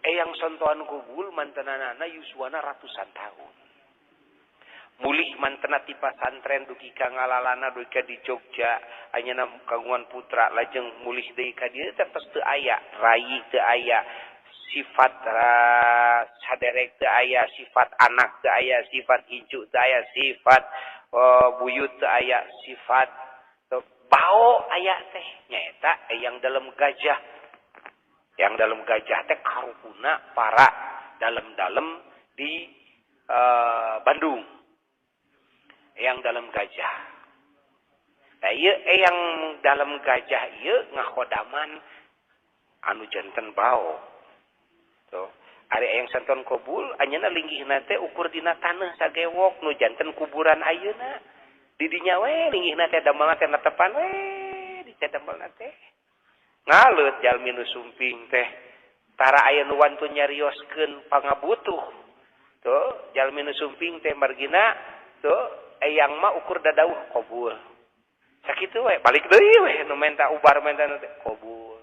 eyang sontoan kubul mantenanana yuswana ratusan tahun. Mulih mantena ti pasantren dugi ka ngalalana dugi ka di Jogja anyana kagungan putra lajeng mulih deui ka dieu teh teu aya rai teu aya sifat saderek teu aya sifat anak teu aya sifat incu teu aya sifat buyut teu aya sifat bau aya teh nyaeta yang dalam gajah teh karupuna para dalam di Bandung yang dalam gajah. Nah, yang dalam gajah ieu ngakodaman anu janten bau. Tuh, ari yang santon kobul anyana linggihna teh ukur dina taneuh sagewok nu janten kuburan ayeuna. Di dinya we linggihna teh damelna teh netepan we di teh damelna teh. Ngalut jalmi nu sumping teh tara aya nu wantu nyarioskeun pangabutuh. Tuh, jalmi nu sumping teh margina tuh eyang mah ukur dadauh kobul. Sakitu we balik deui we nu menta ubar menta teh kobul.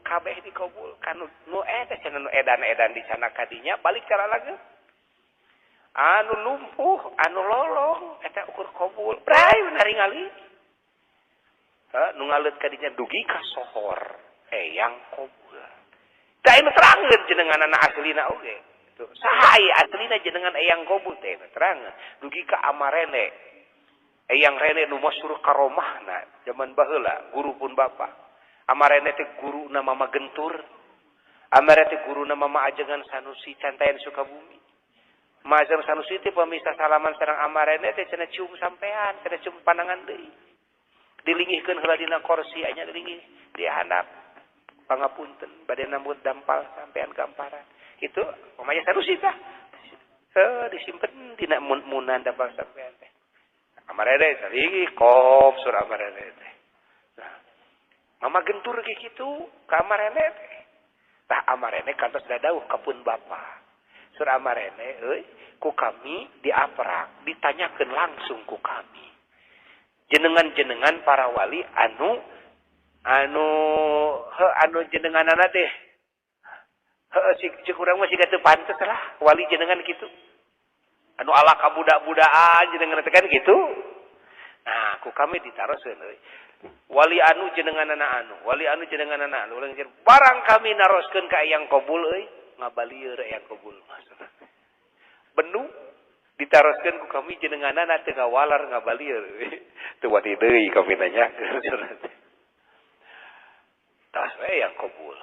Kabeh di kobul kan nu teh cenah nu edan-edan di sana kadinya balik cara lagi. Anu lumpuh, anu lolong eta ukur kobul. Brai naringali. Nu ngaleut kadinya dugi ka sohor eyang kobul. Da anu terangkeun jenenganna aslina oge. Tuh, saha aslina jenengan eyang kobul teh terang dugi ka amarene eyang rene nu masyhur karomahna zaman baheula guru pun bapak amarene teh guru na mama gentur amarene teh guru na mama ajengan Sanusi Cantayan Sukabumi mazam Sanusi teh pemisah salaman sareng amarene teh cenah cium sampean cenah cium pandangan deui dilinggihkeun heula dina kursi anya dilinggih di handap pangapunten bade nambut dampal sampean gamparan itu pamaya Sanusi tah disimpen dina munan dampal sampean teh amarene saringi kop sur amarene teh nah mama gentur ge kitu ka amarene teh tah amarene kantos dadauh ka pun bapa sur amarene euy ku kami diaprak ditanyakeun langsung ku kami jenengan para wali anu jenenganana teh cik urang mah siga teu pantes lah wali jenengan kitu. Anu ala ka budak-budakan jenengan teh kan kitu. Nah, ku kami ditaroseun euy. Wali anu jenenganana anu, ulang jeung barang kami naroskeun ka eyang kobul euy, ngabalieur eyang kobul maksudna. Benu ditaroskeun ku kami jenenganana teu ngawalar ngabalieur euy. Teu wani deui kami nanyakeun. Tas we eyang kobul.